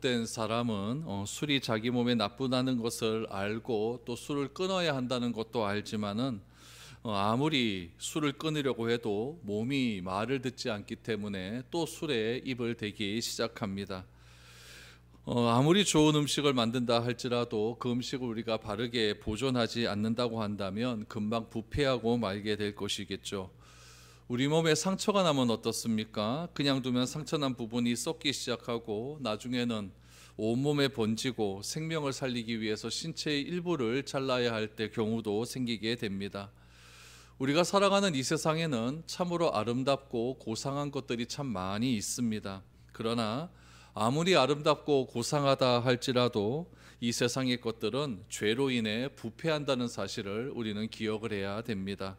잘못된 사람은 술이 자기 몸에 나쁘다는 것을 알고 또 술을 끊어야 한다는 것도 알지만은 아무리 술을 끊으려고 해도 몸이 말을 듣지 않기 때문에 또 술에 입을 대기 시작합니다. 아무리 좋은 음식을 만든다 할지라도 그 음식을 우리가 바르게 보존하지 않는다고 한다면 금방 부패하고 말게 될 것이겠죠. 우리 몸에 상처가 나면 어떻습니까? 그냥 두면 상처난 부분이 썩기 시작하고 나중에는 온몸에 번지고 생명을 살리기 위해서 신체의 일부를 잘라야 할 때 경우도 생기게 됩니다. 우리가 살아가는 이 세상에는 참으로 아름답고 고상한 것들이 참 많이 있습니다. 그러나 아무리 아름답고 고상하다 할지라도 이 세상의 것들은 죄로 인해 부패한다는 사실을 우리는 기억을 해야 됩니다.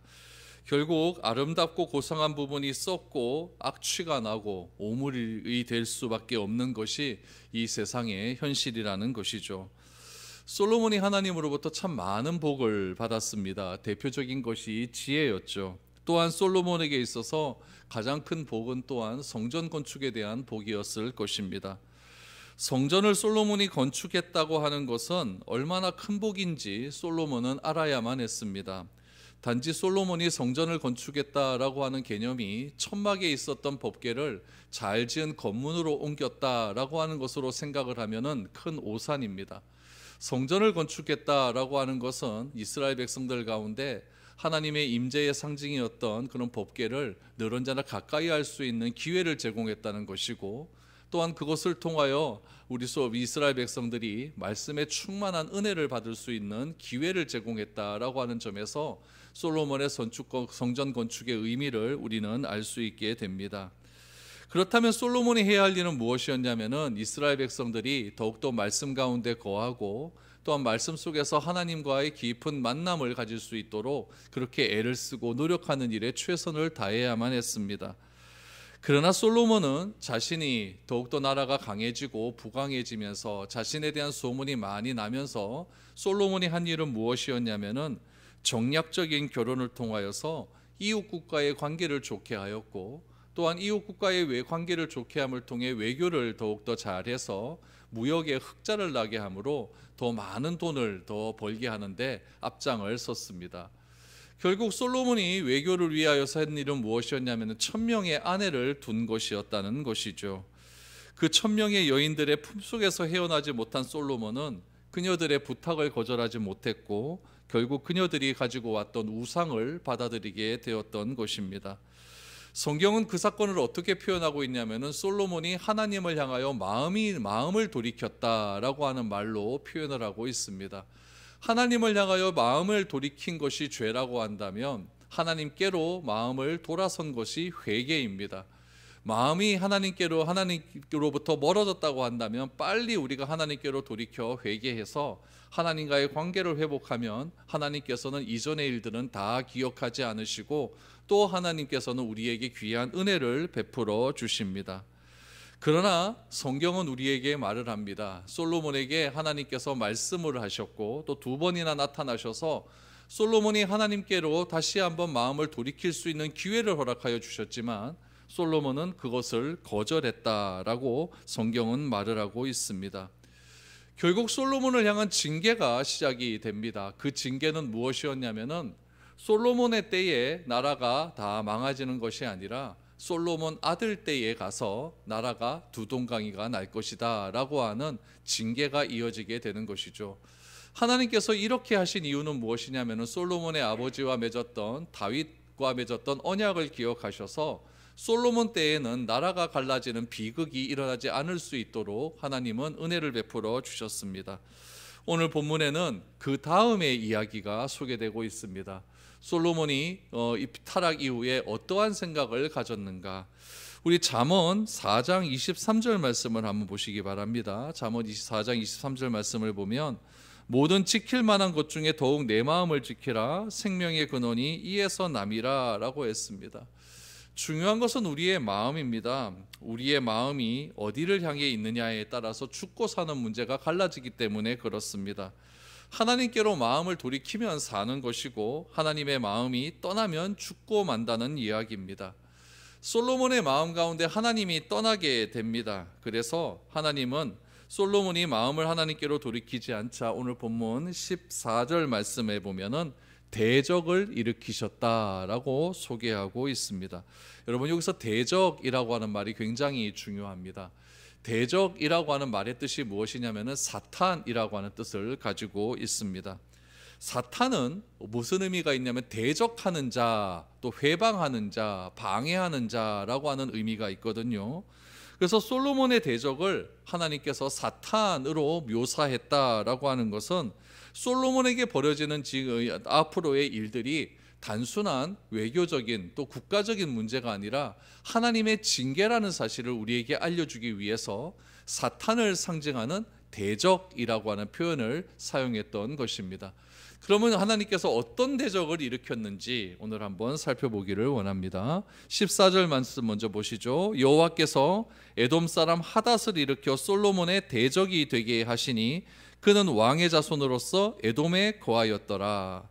결국 아름답고 고상한 부분이 썩고 악취가 나고 오물이 될 수밖에 없는 것이 이 세상의 현실이라는 것이죠. 솔로몬이 하나님으로부터 참 많은 복을 받았습니다. 대표적인 것이 지혜였죠. 또한 솔로몬에게 있어서 가장 큰 복은 또한 성전 건축에 대한 복이었을 것입니다. 성전을 솔로몬이 건축했다고 하는 것은 얼마나 큰 복인지 솔로몬은 알아야만 했습니다. 단지 솔로몬이 성전을 건축했다라고 하는 개념이 천막에 있었던 법궤를 잘 지은 건물으로 옮겼다라고 하는 것으로 생각을 하면은 큰 오산입니다. 성전을 건축했다라고 하는 것은 이스라엘 백성들 가운데 하나님의 임재의 상징이었던 그런 법궤를 늘 언제나 가까이 할 수 있는 기회를 제공했다는 것이고, 또한 그것을 통하여 우리 이스라엘 백성들이 말씀에 충만한 은혜를 받을 수 있는 기회를 제공했다라고 하는 점에서 솔로몬의 성전 건축의 의미를 우리는 알 수 있게 됩니다. 그렇다면 솔로몬이 해야 할 일은 무엇이었냐면은 이스라엘 백성들이 더욱더 말씀 가운데 거하고 또한 말씀 속에서 하나님과의 깊은 만남을 가질 수 있도록 그렇게 애를 쓰고 노력하는 일에 최선을 다해야만 했습니다. 그러나 솔로몬은 자신이 더욱더 나라가 강해지고 부강해지면서 자신에 대한 소문이 많이 나면서 솔로몬이 한 일은 무엇이었냐면은 정략적인 결혼을 통하여서 이웃 국가의 관계를 좋게 하였고, 또한 이웃 국가의 관계를 좋게 함을 통해 외교를 더욱더 잘해서 무역에 흑자를 나게 함으로 더 많은 돈을 더 벌게 하는데 앞장을 섰습니다. 결국 솔로몬이 외교를 위하여서 한 일은 무엇이었냐면 1000명의 아내를 둔 것이었다는 것이죠. 그 1000명의 여인들의 품속에서 헤어나지 못한 솔로몬은 그녀들의 부탁을 거절하지 못했고 결국 그녀들이 가지고 왔던 우상을 받아들이게 되었던 것입니다. 성경은 그 사건을 어떻게 표현하고 있냐면은 솔로몬이 하나님을 향하여 마음을 돌이켰다라고 하는 말로 표현을 하고 있습니다. 하나님을 향하여 마음을 돌이킨 것이 죄라고 한다면 하나님께로 마음을 돌아선 것이 회개입니다. 마음이 하나님께로부터 멀어졌다고 한다면 빨리 우리가 하나님께로 돌이켜 회개해서 하나님과의 관계를 회복하면 하나님께서는 이전의 일들은 다 기억하지 않으시고 또 하나님께서는 우리에게 귀한 은혜를 베풀어 주십니다. 그러나 성경은 우리에게 말을 합니다. 솔로몬에게 하나님께서 말씀을 하셨고 또 2번이나 나타나셔서 솔로몬이 하나님께로 다시 한번 마음을 돌이킬 수 있는 기회를 허락하여 주셨지만 솔로몬은 그것을 거절했다라고 성경은 말을 하고 있습니다. 결국 솔로몬을 향한 징계가 시작이 됩니다. 그 징계는 무엇이었냐면은 솔로몬의 때에 나라가 다 망가지는 것이 아니라 솔로몬 아들 때에 가서 나라가 두동강이가 날 것이다 라고 하는 징계가 이어지게 되는 것이죠. 하나님께서 이렇게 하신 이유는 무엇이냐면 솔로몬의 아버지와 맺었던 다윗과 맺었던 언약을 기억하셔서 솔로몬 때에는 나라가 갈라지는 비극이 일어나지 않을 수 있도록 하나님은 은혜를 베풀어 주셨습니다. 오늘 본문에는 그 다음의 이야기가 소개되고 있습니다. 솔로몬이 이 타락 이후에 어떠한 생각을 가졌는가? 우리 잠언 4장 23절 말씀을 한번 보시기 바랍니다. 잠언 4장 23절 말씀을 보면 모든 지킬 만한 것 중에 더욱 내 마음을 지키라 생명의 근원이 이에서 남이라 라고 했습니다. 중요한 것은 우리의 마음입니다. 우리의 마음이 어디를 향해 있느냐에 따라서 죽고 사는 문제가 갈라지기 때문에 그렇습니다. 하나님께로 마음을 돌이키면 사는 것이고 하나님의 마음이 떠나면 죽고 만다는 이야기입니다. 솔로몬의 마음 가운데 하나님이 떠나게 됩니다. 그래서 하나님은 솔로몬이 마음을 하나님께로 돌이키지 않자 오늘 본문 14절 말씀에 보면은 대적을 일으키셨다라고 소개하고 있습니다. 여러분, 여기서 대적이라고 하는 말이 굉장히 중요합니다. 대적이라고 하는 말의 뜻이 무엇이냐면은 사탄이라고 하는 뜻을 가지고 있습니다. 사탄은 무슨 의미가 있냐면 대적하는 자, 또 회방하는 자, 방해하는 자라고 하는 의미가 있거든요. 그래서 솔로몬의 대적을 하나님께서 사탄으로 묘사했다라고 하는 것은 솔로몬에게 벌어지는 지금 앞으로의 일들이 단순한 외교적인 또 국가적인 문제가 아니라 하나님의 징계라는 사실을 우리에게 알려주기 위해서 사탄을 상징하는 대적이라고 하는 표현을 사용했던 것입니다. 그러면 하나님께서 어떤 대적을 일으켰는지 오늘 한번 살펴보기를 원합니다. 14절 말씀 먼저 보시죠. 여호와께서 에돔 사람 하닷을 일으켜 솔로몬의 대적이 되게 하시니 그는 왕의 자손으로서 에돔에 거하였더라.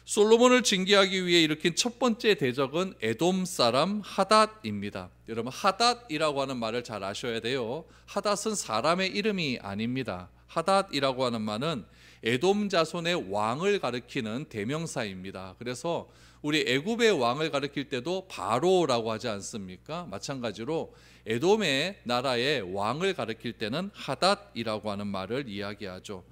솔로몬을 징계하기 위해 일으킨 첫 번째 대적은 에돔 사람 하닷입니다. 여러분, 하닷이라고 하는 말을 잘 아셔야 돼요. 하닷은 사람의 이름이 아닙니다. 하닷이라고 하는 말은 에돔 자손의 왕을 가리키는 대명사입니다. 그래서 우리 애굽의 왕을 가리킬 때도 바로라고 하지 않습니까? 마찬가지로 에돔의 나라의 왕을 가리킬 때는 하닷이라고 하는 말을 이야기하죠.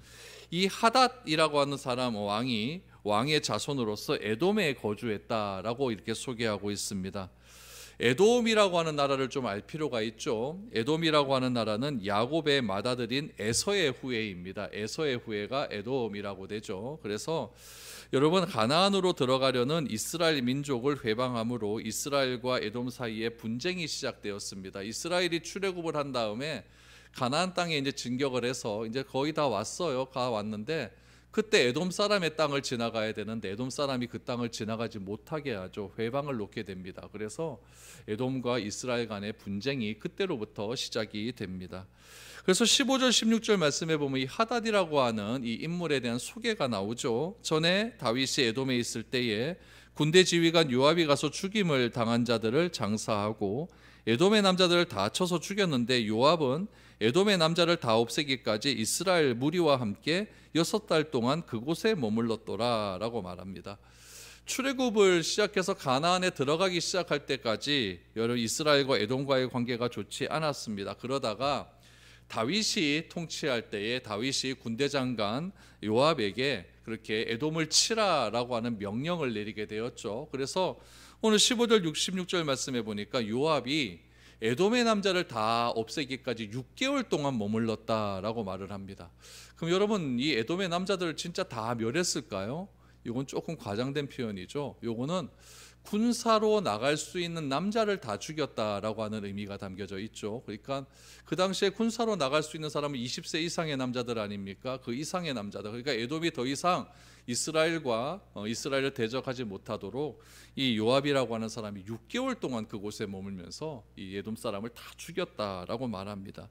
이 하닷이라고 하는 사람 왕의 자손으로서 에돔에 거주했다라고 이렇게 소개하고 있습니다. 에돔이라고 하는 나라를 좀 알 필요가 있죠. 에돔이라고 하는 나라는 야곱의 맏아들인 에서의 후예입니다. 에서의 후예가 에돔이라고 되죠. 그래서 여러분, 가나안으로 들어가려는 이스라엘 민족을 회방함으로 이스라엘과 에돔 사이에 분쟁이 시작되었습니다. 이스라엘이 출애굽을 한 다음에 가나안 땅에 이제 진격을 해서 이제 거의 다 왔어요. 가 왔는데 그때 에돔 사람의 땅을 지나가야 되는데 에돔 사람이 그 땅을 지나가지 못하게 하죠. 회방을 놓게 됩니다. 그래서 에돔과 이스라엘 간의 분쟁이 그때로부터 시작이 됩니다. 그래서 15절 16절 말씀에 보면 이 하닷이라고 하는 이 인물에 대한 소개가 나오죠. 전에 다윗이 에돔에 있을 때에 군대 지휘관 요압이 가서 죽임을 당한 자들을 장사하고 에돔의 남자들을 다 쳐서 죽였는데 요압은 에돔의 남자를 다 없애기까지 이스라엘 무리와 함께 6달 동안 그곳에 머물렀더라 라고 말합니다. 출애굽을 시작해서 가나안에 들어가기 시작할 때까지 여러 이스라엘과 에돔과의 관계가 좋지 않았습니다. 그러다가 다윗이 통치할 때에 다윗이 군대장관 요압에게 그렇게 에돔을 치라라고 하는 명령을 내리게 되었죠. 그래서 오늘 15절 66절 말씀해 보니까 요압이 에돔의 남자를 다 없애기까지 6개월 동안 머물렀다라고 말을 합니다. 그럼 여러분, 이 에돔의 남자들을 진짜 다 멸했을까요? 이건 조금 과장된 표현이죠. 이거는 군사로 나갈 수 있는 남자를 다 죽였다라고 하는 의미가 담겨져 있죠. 그러니까 그 당시에 군사로 나갈 수 있는 사람은 20세 이상의 남자들 아닙니까? 그 이상의 남자들. 그러니까 에돔이 더 이상 이스라엘을 대적하지 못하도록 이 요압이라고 하는 사람이 6개월 동안 그곳에 머물면서 이 에돔 사람을 다 죽였다라고 말합니다.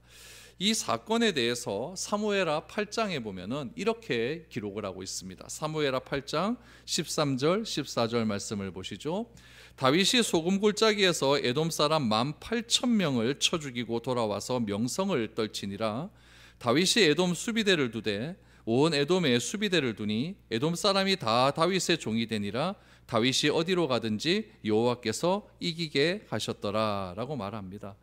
이 사건에 대해서 사무엘하 8장에 보면은 이렇게 기록을 하고 있습니다. 사무엘하 8장 13절 14절 말씀을 보시죠. 다윗이 소금 골짜기에서 에돔 사람 18,000명을 쳐 죽이고 돌아와서 명성을 떨치니라. 다윗이 에돔 수비대를 두되 온 에돔에 수비대를 두니 에돔 사람이 다 다윗의 종이 되니라. 다윗이 어디로 가든지 여호와께서 이기게 하셨더라라고 말합니다.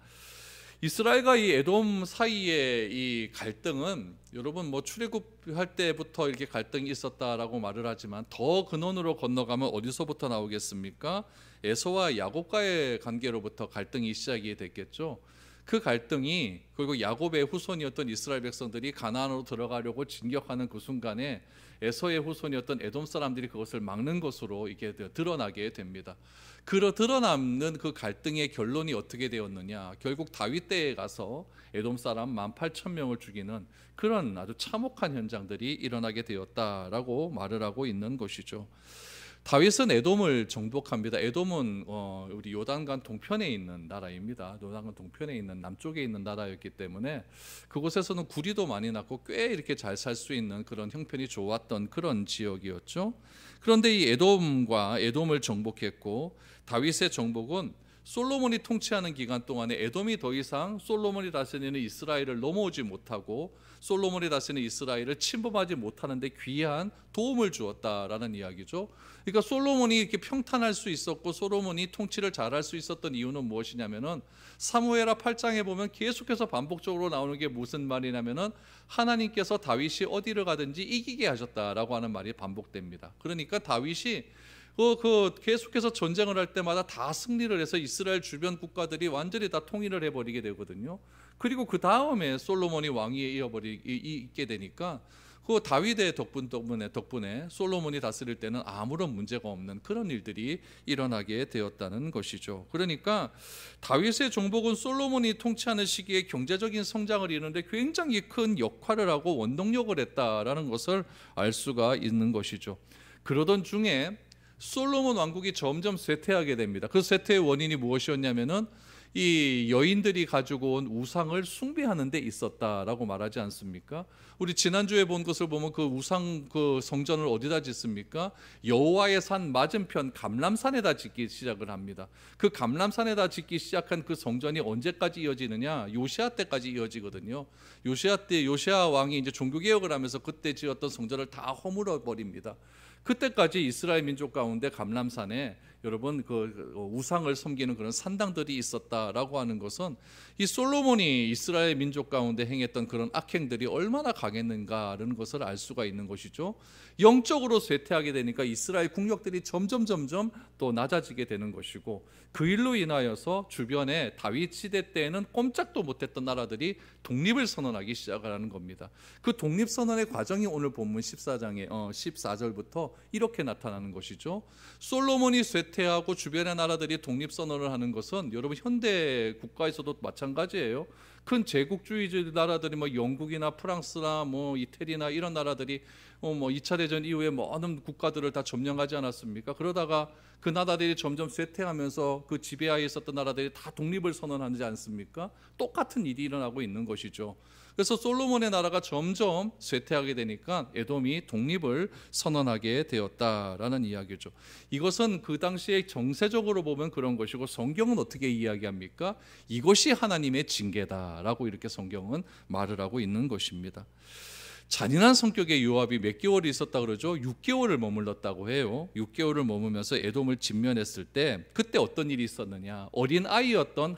이스라엘과 이 에돔 사이의 이 갈등은 여러분 뭐 출애굽할 때부터 이렇게 갈등이 있었다라고 말을 하지만 더 근원으로 건너가면 어디서부터 나오겠습니까? 에서와 야곱과의 관계로부터 갈등이 시작이 됐겠죠. 그 갈등이 그리고 야곱의 후손이었던 이스라엘 백성들이 가나안으로 들어가려고 진격하는 그 순간에 에서의 후손이었던 에돔 사람들이 그것을 막는 것으로 이게 드러나게 됩니다. 드러남는 그 갈등의 결론이 어떻게 되었느냐? 결국 다윗 때에 가서 에돔 사람 18,000명을 죽이는 그런 아주 참혹한 현장들이 일어나게 되었다라고 말을 하고 있는 것이죠. 다윗은 에돔을 정복합니다. 에돔은 우리 요단강 동편에 있는 나라입니다. 요단강 동편에 있는 남쪽에 있는 나라였기 때문에 그곳에서는 구리도 많이 났고 꽤 이렇게 잘 살 수 있는 그런 형편이 좋았던 그런 지역이었죠. 그런데 이 에돔을 정복했고 다윗의 정복은 솔로몬이 통치하는 기간 동안에 에돔이 더 이상 솔로몬이 다스리는 이스라엘을 넘어오지 못하고 솔로몬이 다스리는 이스라엘을 침범하지 못하는 데 귀한 도움을 주었다라는 이야기죠. 그러니까 솔로몬이 이렇게 평탄할 수 있었고 솔로몬이 통치를 잘할 수 있었던 이유는 무엇이냐면은 사무엘하 8장에 보면 계속해서 반복적으로 나오는 게 무슨 말이냐면은 하나님께서 다윗이 어디를 가든지 이기게 하셨다라고 하는 말이 반복됩니다. 그러니까 다윗이 계속해서 전쟁을 할 때마다 다 승리를 해서 이스라엘 주변 국가들이 완전히 다 통일을 해버리게 되거든요. 그리고 그 다음에 솔로몬이 왕위에 있게 되니까 그 다윗의 덕분에 솔로몬이 다스릴 때는 아무런 문제가 없는 그런 일들이 일어나게 되었다는 것이죠. 그러니까 다윗의 종복은 솔로몬이 통치하는 시기에 경제적인 성장을 이루는데 굉장히 큰 역할을 하고 원동력을 했다라는 것을 알 수가 있는 것이죠. 그러던 중에 솔로몬 왕국이 점점 쇠퇴하게 됩니다. 그 쇠퇴의 원인이 무엇이었냐면은 이 여인들이 가지고 온 우상을 숭배하는 데 있었다라고 말하지 않습니까? 우리 지난주에 본 것을 보면 그 우상 그 성전을 어디다 짓습니까? 여호와의 산 맞은편 감람산에다 짓기 시작을 합니다. 그 감람산에다 짓기 시작한 그 성전이 언제까지 이어지느냐? 요시야 때까지 이어지거든요. 요시야 왕이 이제 종교개혁을 하면서 그때 지었던 성전을 다 허물어 버립니다. 그때까지 이스라엘 민족 가운데 감람산에 여러분 그 우상을 섬기는 그런 산당들이 있었다라고 하는 것은 이 솔로몬이 이스라엘 민족 가운데 행했던 그런 악행들이 얼마나 강했는가라는 것을 알 수가 있는 것이죠. 영적으로 쇠퇴하게 되니까 이스라엘 국력들이 점점 또 낮아지게 되는 것이고 그 일로 인하여서 주변에 다윗 시대 때에는 꼼짝도 못했던 나라들이 독립을 선언하기 시작하는 겁니다. 그 독립 선언의 과정이 오늘 본문 14장의 14절부터 이렇게 나타나는 것이죠. 솔로몬이 쇠퇴하고 주변의 나라들이 독립 선언을 하는 것은 여러분 현대 국가에서도 마찬가지예요. 큰 제국주의 나라들이 뭐 영국이나 프랑스나 뭐 이태리나 이런 나라들이 뭐 2차 대전 이후에 많은 국가들을 다 점령하지 않았습니까? 그러다가 그 나라들이 점점 쇠퇴하면서 그 지배하에 있었던 나라들이 다 독립을 선언하지 않습니까? 똑같은 일이 일어나고 있는 것이죠. 그래서 솔로몬의 나라가 점점 쇠퇴하게 되니까 에돔이 독립을 선언하게 되었다라는 이야기죠. 이것은 그 당시에 정세적으로 보면 그런 것이고 성경은 어떻게 이야기합니까? 이것이 하나님의 징계다라고 이렇게 성경은 말을 하고 있는 것입니다. 잔인한 성격의 요압이 몇 개월이 있었다 그러죠? 6개월을 머물렀다고 해요. 6개월을 머물면서 에돔을 진면했을 때 그때 어떤 일이 있었느냐? 어린 아이였던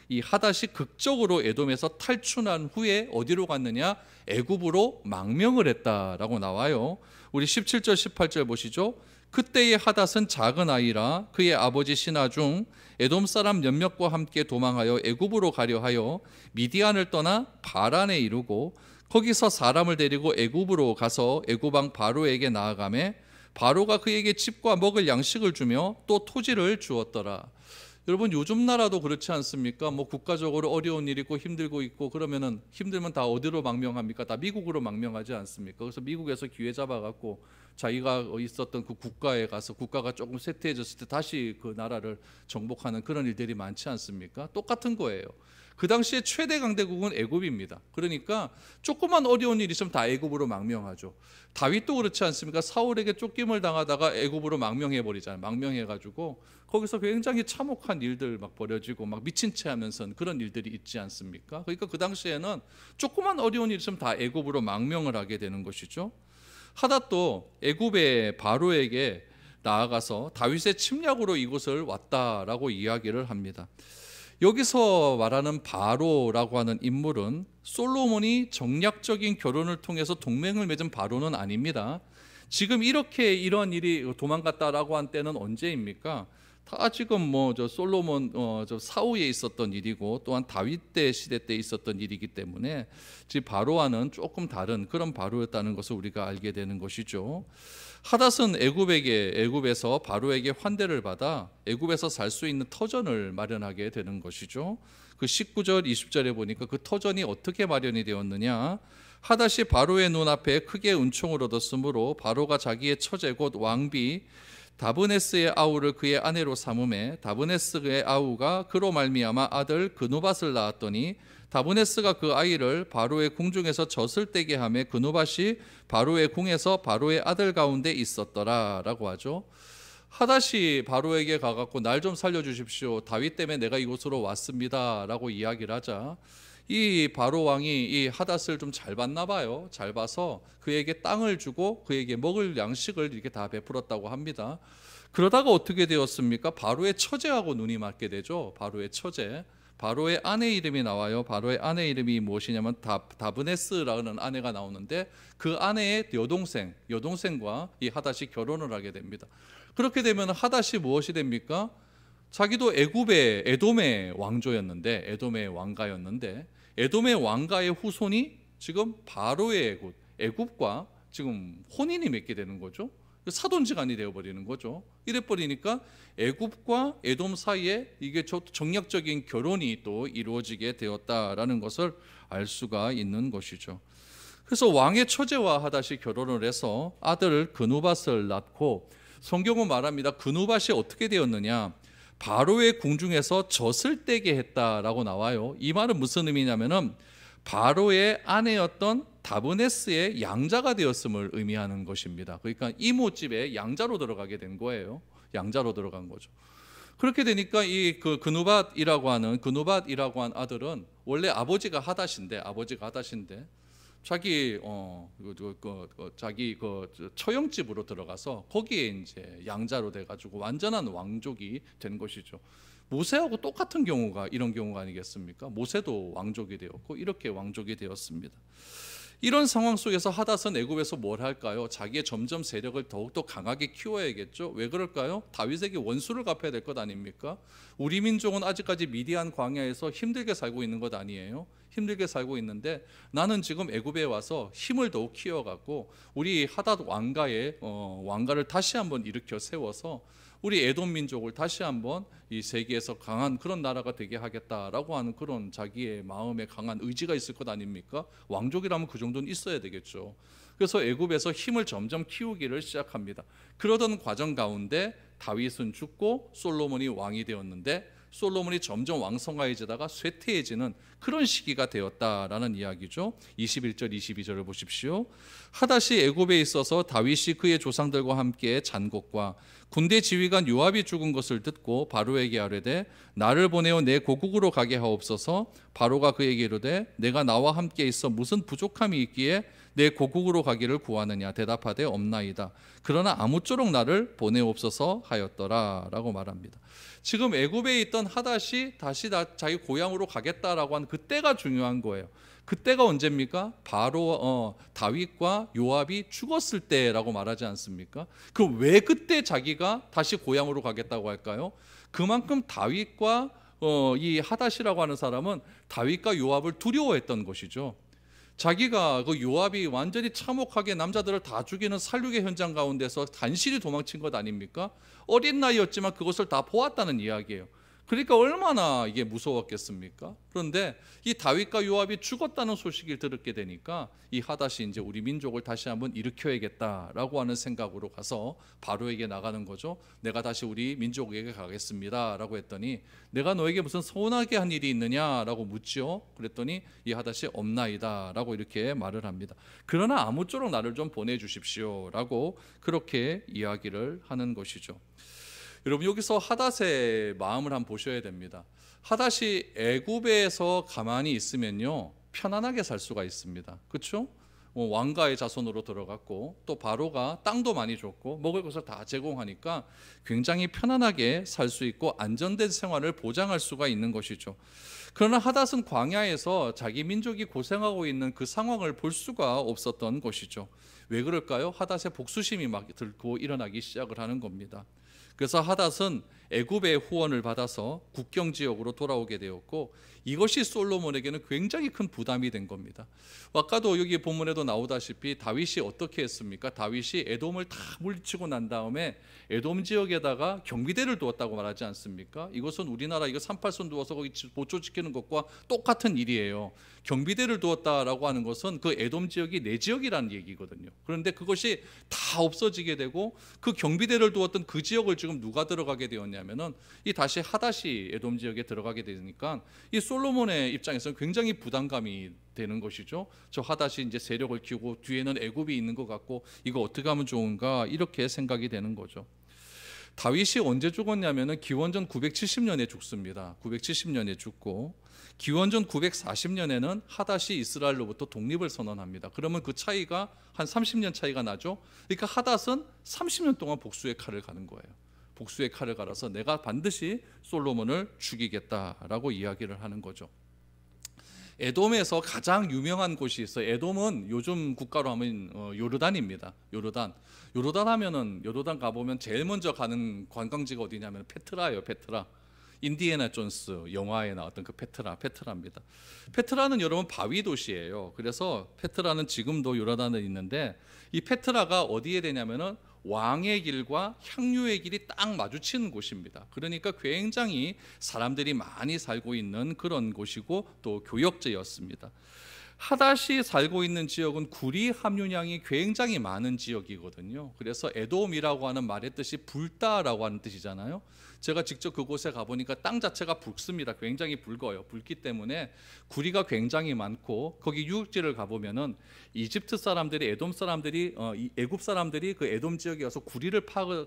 이 하닷이 극적으로 에돔에서 탈출한 후에 어디로 갔느냐? 애굽으로 망명을 했다라고 나와요. 우리 17절 18절 보시죠. 그때의 하닷은 작은 아이라 그의 아버지 신하 중 에돔 사람 몇몇과 함께 도망하여 애굽으로 가려 하여 미디안을 떠나 바란에 이르고 거기서 사람을 데리고 애굽으로 가서 애굽 왕 바로에게 나아가매 바로가 그에게 집과 먹을 양식을 주며 또 토지를 주었더라. 여러분 요즘 나라도 그렇지 않습니까? 뭐 국가적으로 어려운 일이 있고 힘들고 있고 그러면은 힘들면 다 어디로 망명합니까? 다 미국으로 망명하지 않습니까? 그래서 미국에서 기회 잡아갖고 자기가 있었던 그 국가에 가서 국가가 조금 쇠퇴해졌을 때 다시 그 나라를 정복하는 그런 일들이 많지 않습니까? 똑같은 거예요. 그 당시에 최대 강대국은 애굽입니다. 그러니까 조그만 어려운 일이 있으면 다 애굽으로 망명하죠. 다윗도 그렇지 않습니까? 사울에게 쫓김을 당하다가 애굽으로 망명해버리잖아요. 망명해가지고 거기서 굉장히 참혹한 일들 막 벌어지고 막 미친 채 하면서 그런 일들이 있지 않습니까? 그러니까 그 당시에는 조그만 어려운 일이 있으면 다 애굽으로 망명을 하게 되는 것이죠. 하닷도 애굽의 바로에게 나아가서 다윗의 침략으로 이곳을 왔다라고 이야기를 합니다. 여기서 말하는 바로라고 하는 인물은 솔로몬이 정략적인 결혼을 통해서 동맹을 맺은 바로는 아닙니다. 지금 이렇게 이런 일이 도망갔다라고 한 때는 언제입니까? 다 지금 뭐 저 솔로몬 저 사후에 있었던 일이고 또한 다윗 때 시대 때 있었던 일이기 때문에 지금 바로와는 조금 다른 그런 바로였다는 것을 우리가 알게 되는 것이죠. 하닷은 애굽에서 바로에게 환대를 받아 애굽에서 살 수 있는 터전을 마련하게 되는 것이죠. 그 19절 20절에 보니까 그 터전이 어떻게 마련이 되었느냐? 하닷이 바로의 눈앞에 크게 은총을 얻었으므로 바로가 자기의 처제 곧 왕비 다브네스의 아우를 그의 아내로 삼음에 다브네스의 아우가 그로 말미암아 아들 그누밧을 낳았더니 다브네스가 그 아이를 바로의 궁중에서 젖을 떼게 하며 그누밧이 바로의 궁에서 바로의 아들 가운데 있었더라 라고 하죠. 하닷이 바로에게 가갖고 날 좀 살려주십시오. 다윗 때문에 내가 이곳으로 왔습니다라고 이야기를 하자 이 바로 왕이 이 하닷을 좀 잘 봤나 봐요. 잘 봐서 그에게 땅을 주고 그에게 먹을 양식을 이렇게 다 베풀었다고 합니다. 그러다가 어떻게 되었습니까? 바로의 처제하고 눈이 맞게 되죠. 바로의 처제. 바로의 아내 이름이 나와요. 바로의 아내 이름이 무엇이냐면 다브네스라는 아내가 나오는데 그 아내의 여동생과 이 하닷이 결혼을 하게 됩니다. 그렇게 되면 하닷이 무엇이 됩니까? 자기도 에돔의 왕조였는데, 에돔의 왕가였는데, 에돔의 왕가의 후손이 지금 바로의 애굽과 지금 혼인이 맺게 되는 거죠. 사돈지간이 되어버리는 거죠. 이래버리니까 애굽과 에돔 사이에 이게 정략적인 결혼이 또 이루어지게 되었다라는 것을 알 수가 있는 것이죠. 그래서 왕의 처제와 하닷이 결혼을 해서 아들 그누밧을 낳고, 성경은 말합니다. 그누밧이 어떻게 되었느냐? 바로의 궁중에서 젖을 떼게 했다라고 나와요. 이 말은 무슨 의미냐면은 바로의 아내였던 다브네스의 양자가 되었음을 의미하는 것입니다. 그러니까 이모집에 양자로 들어가게 된 거예요. 양자로 들어간 거죠. 그렇게 되니까 이 그누밧이라고 한 아들은 원래 아버지가 하닷인데 자기 자기 처형집으로 들어가서 거기에 이제 양자로 돼가지고 완전한 왕족이 된 것이죠. 모세하고 똑같은 경우가 이런 경우가 아니겠습니까? 모세도 왕족이 되었고 이렇게 왕족이 되었습니다. 이런 상황 속에서 하닷은 애굽에서 뭘 할까요? 자기의 점점 세력을 더욱더 강하게 키워야겠죠. 왜 그럴까요? 다윗에게 원수를 갚아야 될 것 아닙니까? 우리 민족은 아직까지 미디안 광야에서 힘들게 살고 있는 것 아니에요? 힘들게 살고 있는데 나는 지금 애굽에 와서 힘을 더욱 키워갖고 우리 하닷 왕가를 다시 한번 일으켜 세워서 우리 에돔 민족을 다시 한번 이 세계에서 강한 그런 나라가 되게 하겠다라고 하는 그런 자기의 마음에 강한 의지가 있을 것 아닙니까? 왕족이라면 그 정도는 있어야 되겠죠. 그래서 애굽에서 힘을 점점 키우기를 시작합니다. 그러던 과정 가운데 다윗은 죽고 솔로몬이 왕이 되었는데 솔로몬이 점점 왕성해지다가 쇠퇴해지는 그런 시기가 되었다라는 이야기죠. 21절 22절을 보십시오. 하닷이 애굽에 있어서 다윗이 그의 조상들과 함께 잔곳과 군대 지휘관 요압이 죽은 것을 듣고 바로에게 아뢰되 나를 보내어 내 고국으로 가게 하옵소서. 바로가 그에게 이르되 내가 나와 함께 있어 무슨 부족함이 있기에 내 고국으로 가기를 구하느냐? 대답하되 없나이다. 그러나 아무쪼록 나를 보내옵소서 하였더라 라고 말합니다. 지금 애굽에 있던 하닷이 다시 자기 고향으로 가겠다라고 한 그때가 중요한 거예요. 그때가 언제입니까? 바로 다윗과 요압이 죽었을 때라고 말하지 않습니까? 그럼 왜 그때 자기가 다시 고향으로 가겠다고 할까요? 그만큼 다윗과 이 하닷이라고 하는 사람은 다윗과 요압을 두려워했던 것이죠. 자기가 그 요압이 완전히 참혹하게 남자들을 다 죽이는 살육의 현장 가운데서 간신히 도망친 것 아닙니까? 어린 나이였지만 그것을 다 보았다는 이야기예요. 그러니까 얼마나 이게 무서웠겠습니까? 그런데 이 다윗과 요압이 죽었다는 소식을 들었게 되니까 이 하닷이 이제 우리 민족을 다시 한번 일으켜야겠다라고 하는 생각으로 가서 바로에게 나가는 거죠. 내가 다시 우리 민족에게 가겠습니다라고 했더니 내가 너에게 무슨 서운하게 한 일이 있느냐라고 묻죠. 그랬더니 이 하닷이 없나이다라고 이렇게 말을 합니다. 그러나 아무쪼록 나를 좀 보내주십시오라고 그렇게 이야기를 하는 것이죠. 여러분 여기서 하닷의 마음을 한번 보셔야 됩니다. 하닷이 애굽에서 가만히 있으면요 편안하게 살 수가 있습니다. 그렇죠? 왕가의 자손으로 들어갔고 또 바로가 땅도 많이 줬고 먹을 것을 다 제공하니까 굉장히 편안하게 살 수 있고 안전된 생활을 보장할 수가 있는 것이죠. 그러나 하닷은 광야에서 자기 민족이 고생하고 있는 그 상황을 볼 수가 없었던 것이죠. 왜 그럴까요? 하닷의 복수심이 막 들고 일어나기 시작을 하는 겁니다. 그래서 하닷은 애굽의 후원을 받아서 국경 지역으로 돌아오게 되었고 이것이 솔로몬에게는 굉장히 큰 부담이 된 겁니다. 아까도 여기 본문에도 나오다시피 다윗이 어떻게 했습니까? 다윗이 에돔을 다 물리치고 난 다음에 에돔 지역에다가 경비대를 두었다고 말하지 않습니까? 이것은 우리나라 이거 38선 두어서 거기 보초 지키는 것과 똑같은 일이에요. 경비대를 두었다라고 하는 것은 그 에돔 지역이 내 지역이라는 얘기거든요. 그런데 그것이 다 없어지게 되고 그 경비대를 두었던 그 지역을 지금 누가 들어가게 되었냐면은 이 다시 하닷이 에돔 지역에 들어가게 되니까 이 솔로몬의 입장에서는 굉장히 부담감이 되는 것이죠. 저 하닷이 이제 세력을 키우고 뒤에는 애굽이 있는 것 같고 이거 어떻게 하면 좋은가 이렇게 생각이 되는 거죠. 다윗이 언제 죽었냐면은 기원전 970년에 죽습니다. 970년에 죽고 기원전 940년에는 하닷이 이스라엘로부터 독립을 선언합니다. 그러면 그 차이가 한 30년 차이가 나죠. 그러니까 하닷은 30년 동안 복수의 칼을 가는 거예요. 복수의 칼을 갈아서 내가 반드시 솔로몬을 죽이겠다라고 이야기를 하는 거죠. 에돔에서 가장 유명한 곳이 있어요. 에돔은 요즘 국가로 하면 요르단입니다. 요르단 하면은 요르단 가보면 제일 먼저 가는 관광지가 어디냐면 페트라예요. 페트라. 인디애나 존스 영화에 나왔던 그 페트라입니다. 페트라는 여러분 바위 도시예요. 그래서 페트라는 지금도 요르단에 있는데 이 페트라가 어디에 되냐면은 왕의 길과 향유의 길이 딱 마주치는 곳입니다. 그러니까 굉장히 사람들이 많이 살고 있는 그런 곳이고 또 교역지였습니다. 하닷이 살고 있는 지역은 구리 함유량이 굉장히 많은 지역이거든요. 그래서 에돔이라고 하는 말의 뜻이 붉다라고 하는 뜻이잖아요. 제가 직접 그곳에 가보니까 땅 자체가 붉습니다. 굉장히 붉어요. 붉기 때문에 구리가 굉장히 많고 거기 유적지를 가보면은 이집트 사람들이 애굽 사람들이 그 에돔 지역에 와서 구리를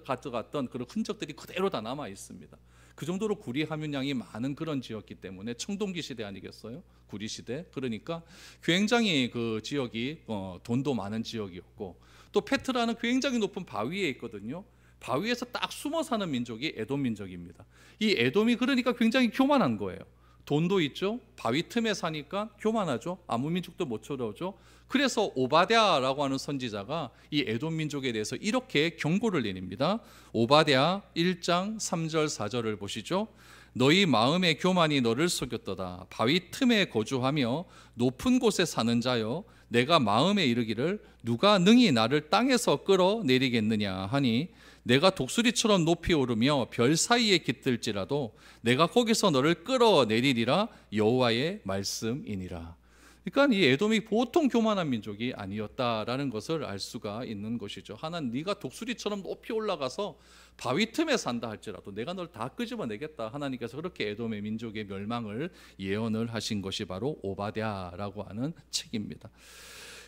가져갔던 그런 흔적들이 그대로 다 남아 있습니다. 그 정도로 구리 함유량이 많은 그런 지역이기 때문에 청동기 시대 아니겠어요? 구리 시대. 그러니까 굉장히 그 지역이 돈도 많은 지역이었고 또 페트라는 굉장히 높은 바위에 있거든요. 바위에서 딱 숨어 사는 민족이 에돔 민족입니다. 이 에돔이 그러니까 굉장히 교만한 거예요. 돈도 있죠. 바위 틈에 사니까 교만하죠. 아무 민족도 못 쳐들어오죠. 그래서 오바댜라고 하는 선지자가 이 에돔 민족에 대해서 이렇게 경고를 내립니다. 오바댜 1장 3절 4절을 보시죠. 너희 마음의 교만이 너를 속였도다. 바위 틈에 거주하며 높은 곳에 사는 자여 내가 마음에 이르기를 누가 능히 나를 땅에서 끌어내리겠느냐 하니 내가 독수리처럼 높이 오르며 별 사이에 깃들지라도 내가 거기서 너를 끌어내리리라 여호와의 말씀이니라. 그러니까 이 에돔이 보통 교만한 민족이 아니었다라는 것을 알 수가 있는 것이죠. 하나는 네가 독수리처럼 높이 올라가서 바위 틈에 산다 할지라도 내가 널 다 끄집어내겠다. 하나님께서 그렇게 에돔의 민족의 멸망을 예언을 하신 것이 바로 오바댜라고 하는 책입니다.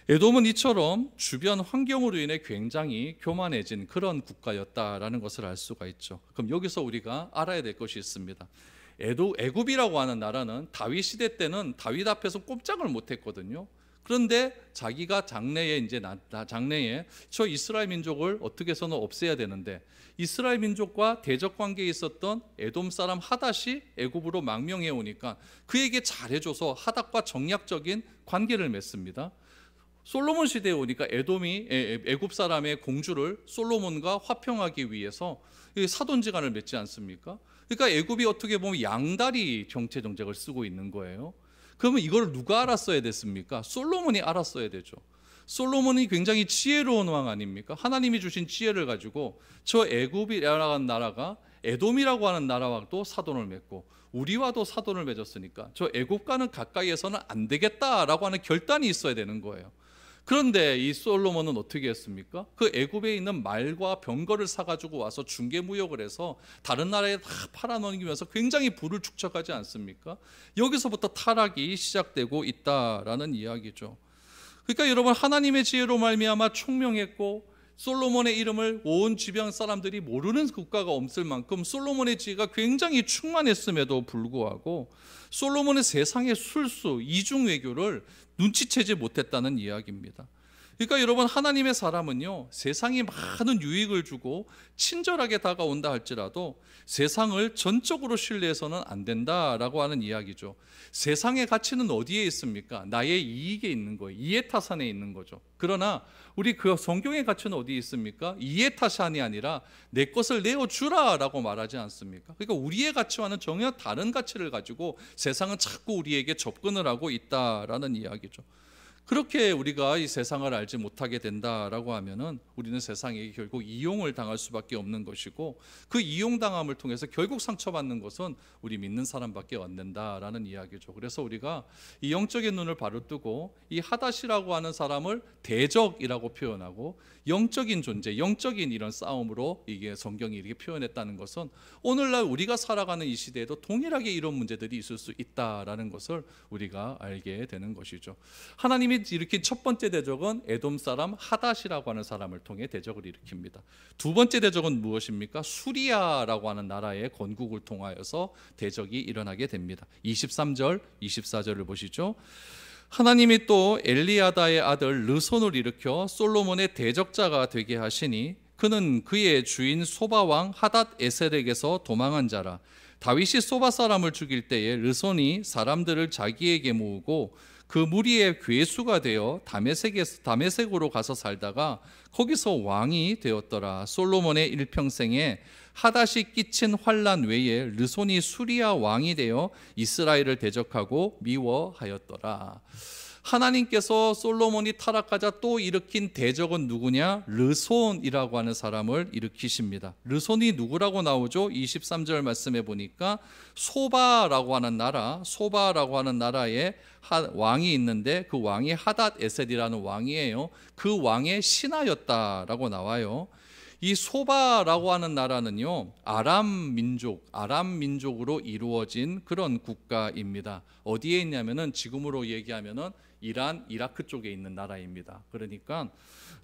에돔은 이처럼 주변 환경으로 인해 굉장히 교만해진 그런 국가였다라는 것을 알 수가 있죠. 그럼 여기서 우리가 알아야 될 것이 있습니다. 애굽이라고 하는 나라는 다윗 시대 때는 다윗 앞에서 꼼짝을 못했거든요. 그런데 자기가 장래에 저 이스라엘 민족을 어떻게 해서는 없애야 되는데 이스라엘 민족과 대적 관계에 있었던 에돔 사람 하닷이 애굽으로 망명해 오니까 그에게 잘해줘서 하닷과 정략적인 관계를 맺습니다. 솔로몬 시대에 오니까 에돔이 애굽 사람의 공주를 솔로몬과 화평하기 위해서 사돈지간을 맺지 않습니까? 그러니까 애굽이 어떻게 보면 양다리 정책을 쓰고 있는 거예요. 그러면 이걸 누가 알았어야 됐습니까? 솔로몬이 알았어야 되죠. 솔로몬이 굉장히 지혜로운 왕 아닙니까? 하나님이 주신 지혜를 가지고 저 애굽이라고 하는 나라가 에돔이라고 하는 나라와도 사돈을 맺고 우리와도 사돈을 맺었으니까 저 애굽과는 가까이에서는 안 되겠다라고 하는 결단이 있어야 되는 거예요. 그런데 이 솔로몬은 어떻게 했습니까? 그 애굽에 있는 말과 병거를 사가지고 와서 중개무역을 해서 다른 나라에 다 팔아넘기면서 굉장히 부를 축적하지 않습니까? 여기서부터 타락이 시작되고 있다라는 이야기죠. 그러니까 여러분 하나님의 지혜로 말미암아 총명했고 솔로몬의 이름을 온 주변 사람들이 모르는 국가가 없을 만큼 솔로몬의 지혜가 굉장히 충만했음에도 불구하고 솔로몬의 세상의 술수, 이중 외교를 눈치채지 못했다는 이야기입니다. 그러니까 여러분 하나님의 사람은요 세상에 많은 유익을 주고 친절하게 다가온다 할지라도 세상을 전적으로 신뢰해서는 안 된다라고 하는 이야기죠. 세상의 가치는 어디에 있습니까? 나의 이익에 있는 거예요. 이해타산에 있는 거죠. 그러나 우리 그 성경의 가치는 어디에 있습니까? 이해타산이 아니라 내 것을 내어주라라고 말하지 않습니까? 그러니까 우리의 가치와는 전혀 다른 가치를 가지고 세상은 자꾸 우리에게 접근을 하고 있다라는 이야기죠. 그렇게 우리가 이 세상을 알지 못하게 된다라고 하면은 우리는 세상에 결국 이용을 당할 수밖에 없는 것이고 그 이용당함을 통해서 결국 상처받는 것은 우리 믿는 사람밖에 안 된다라는 이야기죠. 그래서 우리가 이 영적인 눈을 바로 뜨고 이 하닷이라고 하는 사람을 대적이라고 표현하고 영적인 존재, 영적인 이런 싸움으로 이게 성경이 이렇게 표현했다는 것은 오늘날 우리가 살아가는 이 시대에도 동일하게 이런 문제들이 있을 수 있다라는 것을 우리가 알게 되는 것이죠. 하나님이 하나님이 일으킨 첫 번째 대적은 에돔 사람 하닷이라고 하는 사람을 통해 대적을 일으킵니다. 두 번째 대적은 무엇입니까? 수리아라고 하는 나라의 건국을 통하여서 대적이 일어나게 됩니다. 23절, 24절을 보시죠. 하나님이 또 엘리아다의 아들 르손을 일으켜 솔로몬의 대적자가 되게 하시니 그는 그의 주인 소바왕 하닷 에셀에게서 도망한 자라. 다윗이 소바 사람을 죽일 때에 르손이 사람들을 자기에게 모으고 그 무리의 괴수가 되어 다메섹으로 가서 살다가 거기서 왕이 되었더라. 솔로몬의 일평생에 하닷이 끼친 환난 외에 르손이 수리아 왕이 되어 이스라엘을 대적하고 미워하였더라. 하나님께서 솔로몬이 타락하자 또 일으킨 대적은 누구냐? 르손이라고 하는 사람을 일으키십니다. 르손이 누구라고 나오죠? 23절 말씀해 보니까 소바라고 하는 나라에 왕이 있는데 그 왕이 하닷 에셀이라는 왕이에요. 그 왕의 신하였다라고 나와요. 이 소바라고 하는 나라는요, 아람 민족으로 이루어진 그런 국가입니다. 어디에 있냐면은 지금으로 얘기하면은 이란, 이라크 쪽에 있는 나라입니다. 그러니까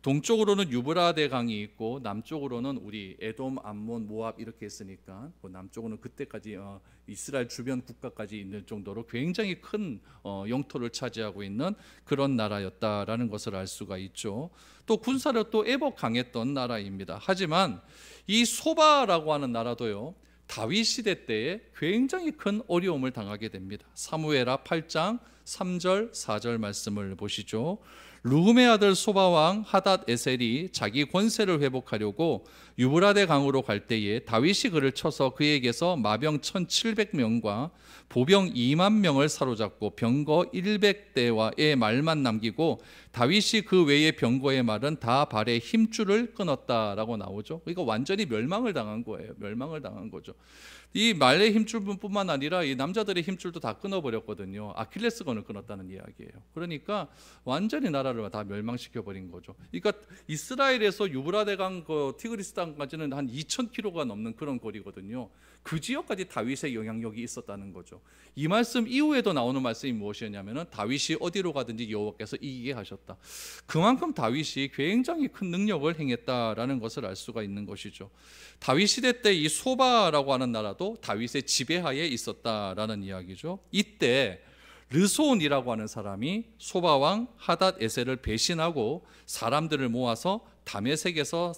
동쪽으로는 유브라데 강이 있고 남쪽으로는 우리 에돔, 암몬, 모압 이렇게 있으니까 그 남쪽으로는 그때까지 이스라엘 주변 국가까지 있는 정도로 굉장히 큰 영토를 차지하고 있는 그런 나라였다라는 것을 알 수가 있죠. 또 군사력 또 애복 강했던 나라입니다. 하지만 이 소바라고 하는 나라도요, 다윗 시대 때에 굉장히 큰 어려움을 당하게 됩니다. 사무엘하 8장 3절 4절 말씀을 보시죠. 르훔의 아들 소바왕 하닷 에셀이 자기 권세를 회복하려고 유브라데 강으로 갈 때에 다윗이 그를 쳐서 그에게서 마병 1700명과 보병 2만 명을 사로잡고 병거 100대와의 말만 남기고 다윗이 그 외의 병거의 말은 다 발에 힘줄을 끊었다라고 나오죠. 그러니까 완전히 멸망을 당한 거예요. 멸망을 당한 거죠. 이 말의 힘줄뿐만 아니라 이 남자들의 힘줄도 다 끊어버렸거든요. 아킬레스건을 끊었다는 이야기예요. 그러니까 완전히 나라를 다 멸망시켜버린 거죠. 그러니까 이스라엘에서 유브라데강 티그리스 땅까지는 한 2,000km가 넘는 그런 거리거든요. 그 지역까지 다윗의 영향력이 있었다는 거죠. 이 말씀 이후에도 나오는 말씀이 무엇이었냐면은 다윗이 어디로 가든지 여호와께서 이기게 하셨다. 그만큼 다윗이 굉장히 큰 능력을 행했다라는 것을 알 수가 있는 것이죠. 다윗 시대 때 이 소바라고 하는 나라도 다윗의 지배하에 있었다라는 이야기죠. 이때 르손이라고 하는 사람이 소바왕 하닷 에셀을 배신하고 사람들을 모아서 다메섹에서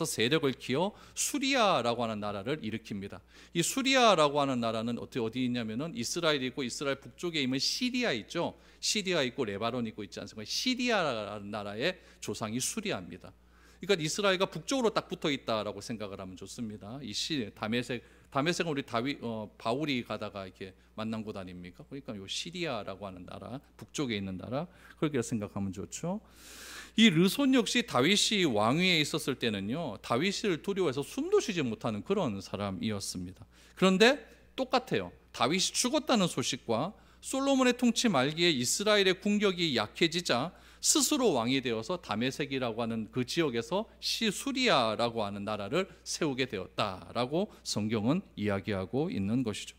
세력을 키워 수리아라고 하는 나라를 일으킵니다. 이 수리아라고 하는 나라는 어디 있냐면은 이스라엘이 있고 이스라엘 북쪽에 있는 시리아 있죠. 시리아 있고 레바논 있고 있지 않습니까? 시리아라는 나라의 조상이 수리아입니다. 그러니까 이스라엘과 북쪽으로 딱 붙어 있다라고 생각을 하면 좋습니다. 이 다메섹은 우리 바울이 가다가 이렇게 만난 곳 아닙니까? 그러니까 이 시리아라고 하는 나라, 북쪽에 있는 나라, 그렇게 생각하면 좋죠. 이 르손 역시 다윗이 왕위에 있었을 때는요, 다윗을 두려워해서 숨도 쉬지 못하는 그런 사람이었습니다. 그런데 똑같아요. 다윗이 죽었다는 소식과 솔로몬의 통치 말기에 이스라엘의 군력이 약해지자 스스로 왕이 되어서 다메섹이라고 하는 그 지역에서 수리아라고 하는 나라를 세우게 되었다라고 성경은 이야기하고 있는 것이죠.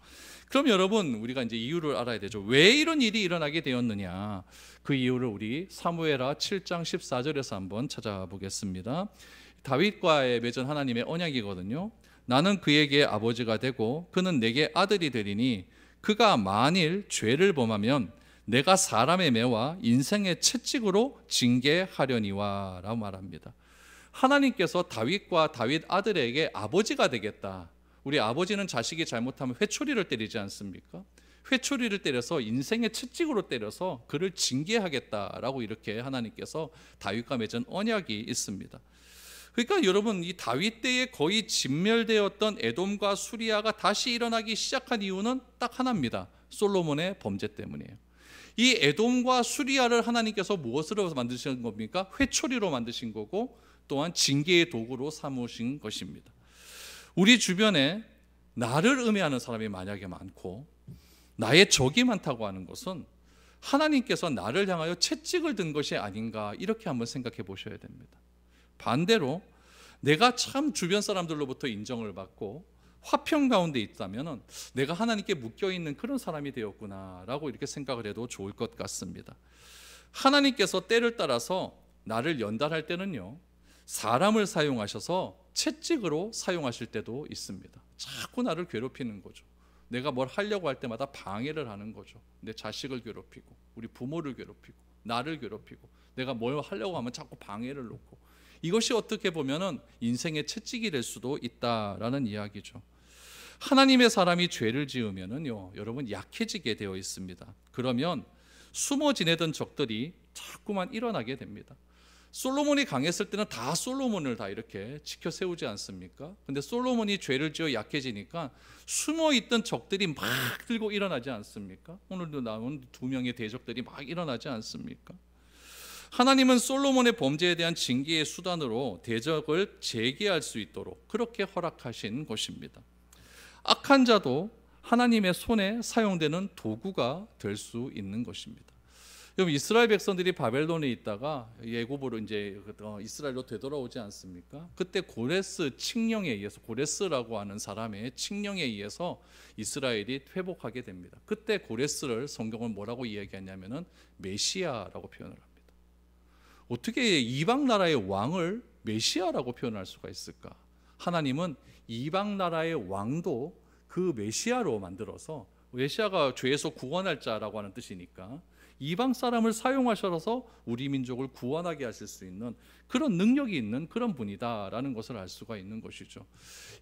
그럼 여러분, 우리가 이제 이유를 알아야 되죠. 왜 이런 일이 일어나게 되었느냐? 그 이유를 우리 사무엘하 7장 14절에서 한번 찾아보겠습니다. 다윗과의 맺은 하나님의 언약이거든요. 나는 그에게 아버지가 되고 그는 내게 아들이 되리니 그가 만일 죄를 범하면 내가 사람의 매와 인생의 채찍으로 징계하려니와 라고 말합니다. 하나님께서 다윗과 다윗 아들에게 아버지가 되겠다. 우리 아버지는 자식이 잘못하면 회초리를 때리지 않습니까? 회초리를 때려서 인생의 채찍으로 때려서 그를 징계하겠다라고 이렇게 하나님께서 다윗과 맺은 언약이 있습니다. 그러니까 여러분, 이 다윗 때에 거의 진멸되었던 에돔과 수리아가 다시 일어나기 시작한 이유는 딱 하나입니다. 솔로몬의 범죄 때문이에요. 이 에돔과 수리아를 하나님께서 무엇으로 만드신 겁니까? 회초리로 만드신 거고 또한 징계의 도구로 삼으신 것입니다. 우리 주변에 나를 음해하는 사람이 만약에 많고 나의 적이 많다고 하는 것은 하나님께서 나를 향하여 채찍을 든 것이 아닌가, 이렇게 한번 생각해 보셔야 됩니다. 반대로 내가 참 주변 사람들로부터 인정을 받고 화평 가운데 있다면 내가 하나님께 묶여있는 그런 사람이 되었구나라고 이렇게 생각을 해도 좋을 것 같습니다. 하나님께서 때를 따라서 나를 연단할 때는요, 사람을 사용하셔서 채찍으로 사용하실 때도 있습니다. 자꾸 나를 괴롭히는 거죠. 내가 뭘 하려고 할 때마다 방해를 하는 거죠. 내 자식을 괴롭히고, 우리 부모를 괴롭히고, 나를 괴롭히고, 내가 뭘 하려고 하면 자꾸 방해를 놓고, 이것이 어떻게 보면은 인생의 채찍이 될 수도 있다라는 이야기죠. 하나님의 사람이 죄를 지으면은요, 여러분, 약해지게 되어 있습니다. 그러면 숨어 지내던 적들이 자꾸만 일어나게 됩니다. 솔로몬이 강했을 때는 다 솔로몬을 다 이렇게 지켜 세우지 않습니까? 근데 솔로몬이 죄를 지어 약해지니까 숨어 있던 적들이 막 들고 일어나지 않습니까? 오늘도 나온 두 명의 대적들이 막 일어나지 않습니까? 하나님은 솔로몬의 범죄에 대한 징계의 수단으로 대적을 제기할 수 있도록 그렇게 허락하신 것입니다. 악한 자도 하나님의 손에 사용되는 도구가 될 수 있는 것입니다. 여러분, 이스라엘 백성들이 바벨론에 있다가 애굽으로 이제 이스라엘로 되돌아오지 않습니까? 그때 고레스 칙령에 의해서, 고레스라고 하는 사람의 칙령에 의해서 이스라엘이 회복하게 됩니다. 그때 고레스를 성경은 뭐라고 이야기하냐면은 메시아라고 표현을 합니다. 어떻게 이방 나라의 왕을 메시아라고 표현할 수가 있을까? 하나님은 이방 나라의 왕도 그 메시아로 만들어서, 메시아가 죄에서 구원할 자라고 하는 뜻이니까 이방 사람을 사용하셔서 우리 민족을 구원하게 하실 수 있는 그런 능력이 있는 그런 분이다라는 것을 알 수가 있는 것이죠.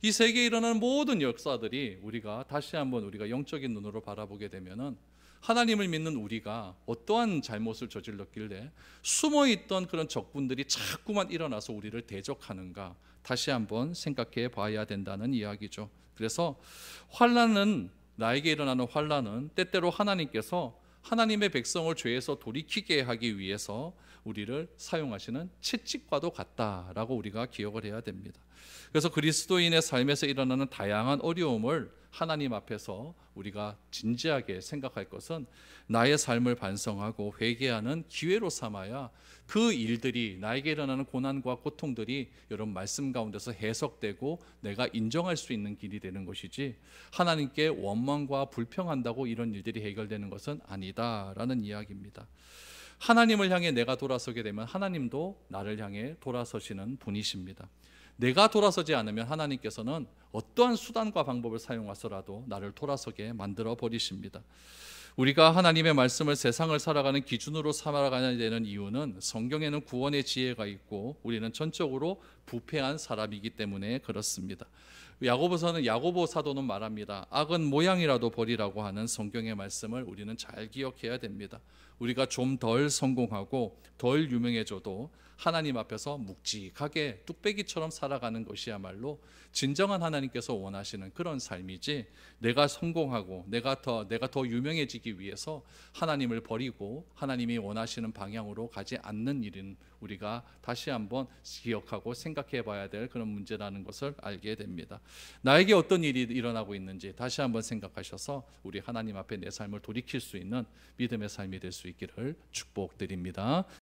이 세계에 일어나는 모든 역사들이 우리가 다시 한번 우리가 영적인 눈으로 바라보게 되면은 하나님을 믿는 우리가 어떠한 잘못을 저질렀길래 숨어있던 그런 적군들이 자꾸만 일어나서 우리를 대적하는가, 다시 한번 생각해 봐야 된다는 이야기죠. 그래서 환난은, 나에게 일어나는 환난은 때때로 하나님께서 하나님의 백성을 죄에서 돌이키게 하기 위해서 우리를 사용하시는 채찍과도 같다라고 우리가 기억을 해야 됩니다. 그래서 그리스도인의 삶에서 일어나는 다양한 어려움을 하나님 앞에서 우리가 진지하게 생각할 것은 나의 삶을 반성하고 회개하는 기회로 삼아야 그 일들이, 나에게 일어나는 고난과 고통들이 여러분 말씀 가운데서 해석되고 내가 인정할 수 있는 길이 되는 것이지, 하나님께 원망과 불평한다고 이런 일들이 해결되는 것은 아니다라는 이야기입니다. 하나님을 향해 내가 돌아서게 되면 하나님도 나를 향해 돌아서시는 분이십니다. 내가 돌아서지 않으면 하나님께서는 어떠한 수단과 방법을 사용하서라도 나를 돌아서게 만들어 버리십니다. 우리가 하나님의 말씀을 세상을 살아가는 기준으로 살아가야 되는 이유는 성경에는 구원의 지혜가 있고 우리는 전적으로 부패한 사람이기 때문에 그렇습니다. 야고보서는, 야고보 사도는 말합니다. 악은 모양이라도 버리라고 하는 성경의 말씀을 우리는 잘 기억해야 됩니다. 우리가 좀 덜 성공하고 덜 유명해져도 하나님 앞에서 묵직하게 뚝배기처럼 살아가는 것이야말로 진정한 하나님께서 원하시는 그런 삶이지, 내가 성공하고 내가 더 유명해지기 위해서 하나님을 버리고 하나님이 원하시는 방향으로 가지 않는 일은 우리가 다시 한번 기억하고 생각해 봐야 될 그런 문제라는 것을 알게 됩니다. 나에게 어떤 일이 일어나고 있는지 다시 한번 생각하셔서 우리 하나님 앞에 내 삶을 돌이킬 수 있는 믿음의 삶이 될 수 있기를 축복드립니다.